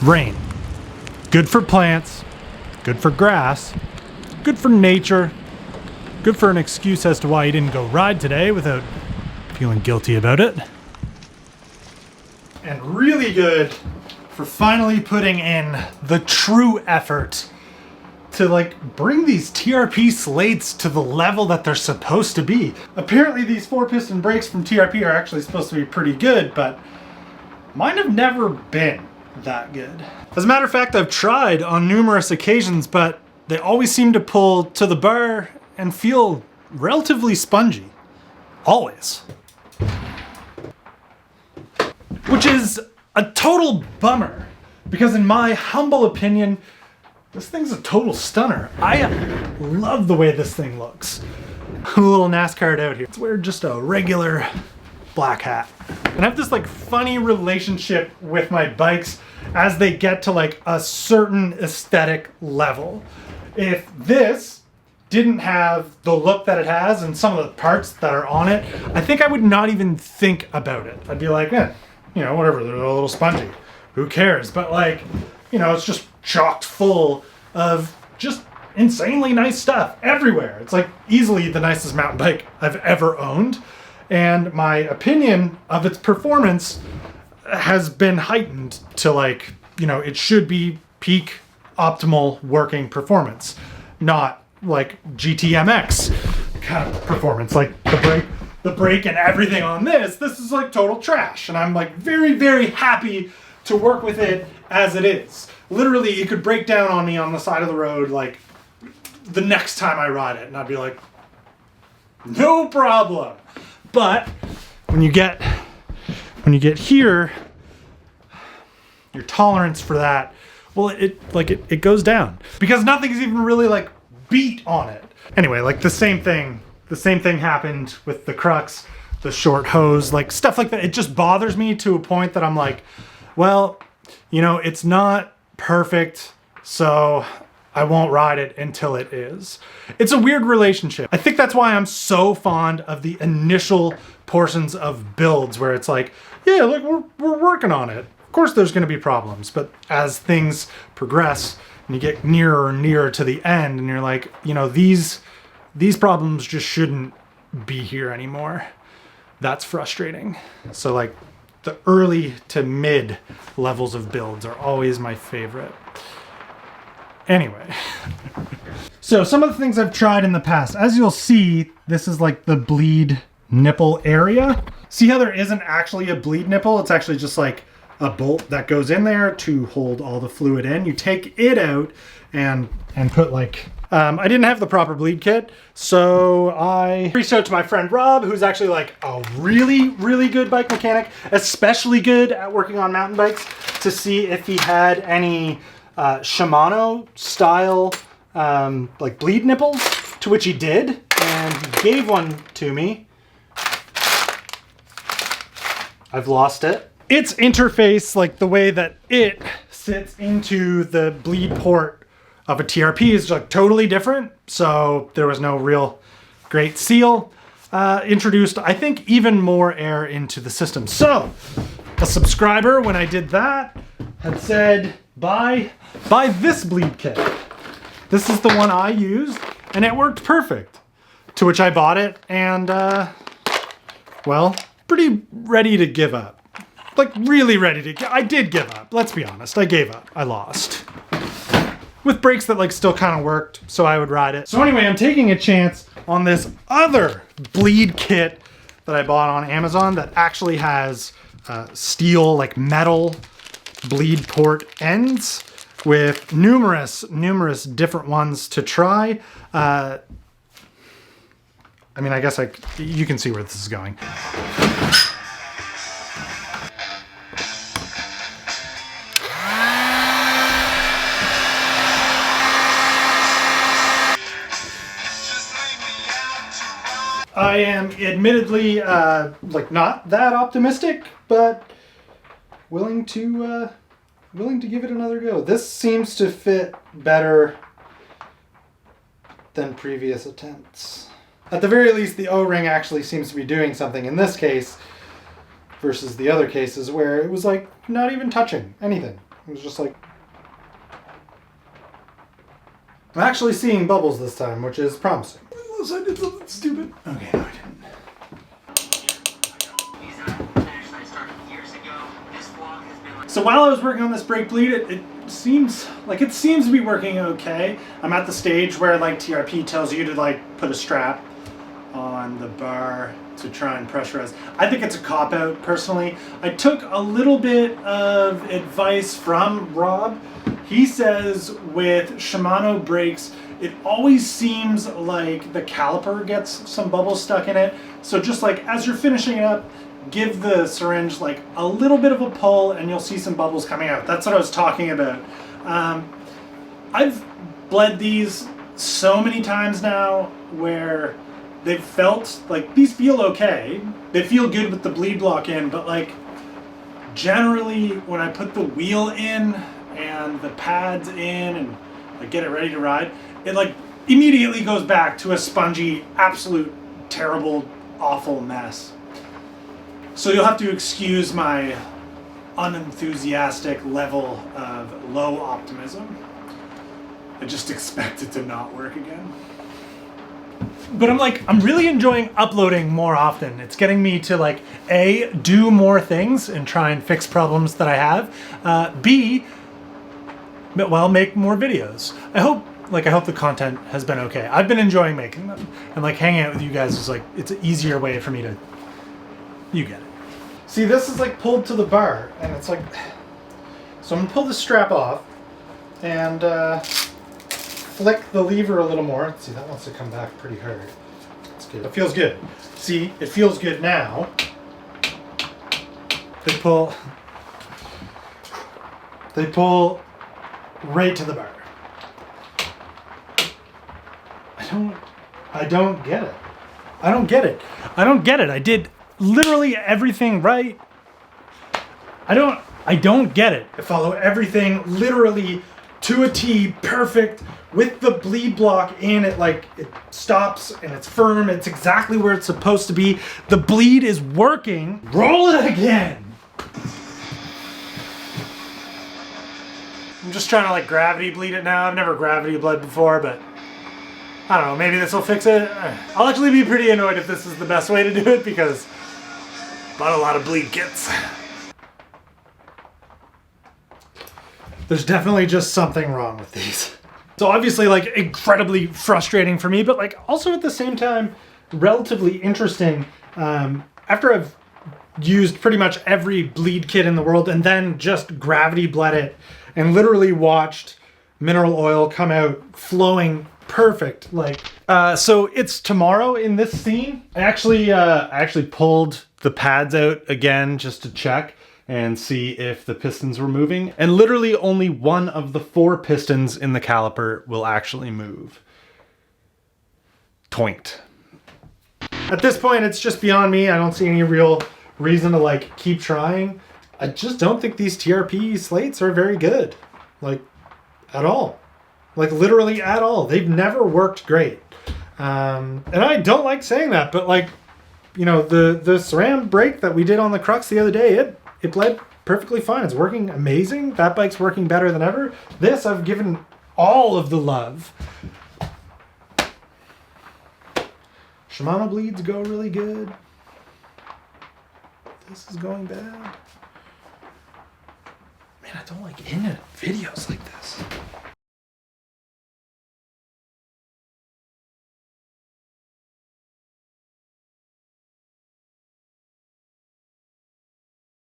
Rain. Good for plants, good for grass, good for nature, good for an excuse as to why you didn't go ride today without feeling guilty about it. And really good for finally putting in the true effort to like bring these TRP slates to the level that they're supposed to be. Apparently these 4-piston brakes from TRP are actually supposed to be pretty good, but mine have never been that good. As a matter of fact, I've tried on numerous occasions, but they always seem to pull to the bar and feel relatively spongy. Always. Which is a total bummer, because in my humble opinion, this thing's a total stunner. I love the way this thing looks. A little NASCAR out here. Let's wear just a regular black hat. And I have this like funny relationship with my bikes as they get to like a certain aesthetic level. If this didn't have the look that it has and some of the parts that are on it, I think I would not even think about it. I'd be like, whatever, they're a little spongy. Who cares? But like, it's just chocked full of just insanely nice stuff everywhere. It's like easily the nicest mountain bike I've ever owned. And my opinion of its performance has been heightened to like, it should be peak optimal working performance, not like GTMX kind of performance. Like the brake and everything on this is like total trash. And I'm like very, very happy to work with it as it is. Literally, it could break down on me on the side of the road like the next time I ride it, and I'd be like, no problem. But when you get here, your tolerance for that, well, it goes down because nothing's even really like beat on it. Anyway, like the same thing happened with the Crux, the short hose, like stuff like that. It just bothers me to a point that I'm like, well, it's not perfect, so I won't ride it until it is. It's a weird relationship. I think that's why I'm so fond of the initial portions of builds where it's like, yeah, look, we're working on it. Of course there's gonna be problems, but as things progress and you get nearer and nearer to the end and you're like, these problems just shouldn't be here anymore. That's frustrating. So like the early to mid levels of builds are always my favorite. Anyway, so some of the things I've tried in the past, as you'll see, this is like the bleed nipple area. See how there isn't actually a bleed nipple? It's actually just like a bolt that goes in there to hold all the fluid in. You take it out and put like, I didn't have the proper bleed kit, so I reached out to my friend Rob, who's actually like a really, really good bike mechanic, especially good at working on mountain bikes, to see if he had any Shimano style like bleed nipples, to which he did, and he gave one to me. I've lost it. Its interface, like the way that it sits into the bleed port of a TRP, is like totally different. So there was no real great seal. Introduced, I think, even more air into the system. So a subscriber, when I did that, had said, buy this bleed kit. This is the one I used, and it worked perfect. To which I bought it, and well, pretty ready to give up. Like really ready to, I did give up. Let's be honest, I gave up, I lost. With brakes that like still kind of worked, so I would ride it. So anyway, I'm taking a chance on this other bleed kit that I bought on Amazon that actually has steel, like metal bleed port ends with numerous different ones to try. I mean, I guess you can see where this is going. I am admittedly like not that optimistic, but willing to give it another go. This seems to fit better than previous attempts. At the very least, the O-ring actually seems to be doing something in this case versus the other cases where it was like not even touching anything. It was just like... I'm actually seeing bubbles this time, which is promising. Unless I did something stupid. Okay, no, I didn't. So while I was working on this brake bleed, it seems to be working okay. I'm at the stage where like TRP tells you to like put a strap on the bar to try and pressurize. I think it's a cop-out personally. I took a little bit of advice from Rob. He says with Shimano brakes, it always seems like the caliper gets some bubbles stuck in it. So just like as you're finishing it up, give the syringe like a little bit of a pull and you'll see some bubbles coming out. That's what I was talking about. I've bled these so many times now where they've felt like these feel okay. They feel good with the bleed block in, but like generally when I put the wheel in and the pads in and like get it ready to ride, it like immediately goes back to a spongy, absolute, terrible, awful mess. So you'll have to excuse my unenthusiastic level of low optimism. I just expect it to not work again. But I'm really enjoying uploading more often. It's getting me to like, A, do more things and try and fix problems that I have. B, well, make more videos. I hope the content has been okay. I've been enjoying making them. And like hanging out with you guys is like, it's an easier way for me to, you get it. See, this is like pulled to the bar and it's like, so I'm gonna pull the strap off and flick the lever a little more. See, that wants to come back pretty hard. That's good. It feels good. See, it feels good now. They pull right to the bar. I don't get it. I don't get it. I did literally everything right. I don't get it. I follow everything literally to a T, perfect, with the bleed block in. It like, it stops and it's firm. It's exactly where it's supposed to be. The bleed is working. Roll it again. I'm just trying to like gravity bleed it now. I've never gravity bled before, but I don't know, maybe this will fix it. I'll actually be pretty annoyed if this is the best way to do it because I bought a lot of bleed kits. There's definitely just something wrong with these. So obviously like incredibly frustrating for me, but like also at the same time, relatively interesting. After I've used pretty much every bleed kit in the world and then just gravity bled it and literally watched mineral oil come out flowing perfect. Like, so it's tomorrow in this scene. I actually pulled the pads out again just to check and see if the pistons were moving. And literally only one of the 4 pistons in the caliper will actually move. Toinked. At this point, it's just beyond me. I don't see any real reason to like keep trying. I just don't think these TRP slates are very good. Like, at all. Like literally at all. They've never worked great. And I don't like saying that, but like, you know, the SRAM brake that we did on the Crux the other day, it bled perfectly fine. It's working amazing. That bike's working better than ever. This, I've given all of the love. Shimano bleeds go really good. This is going bad. Man, I don't like ending videos like that.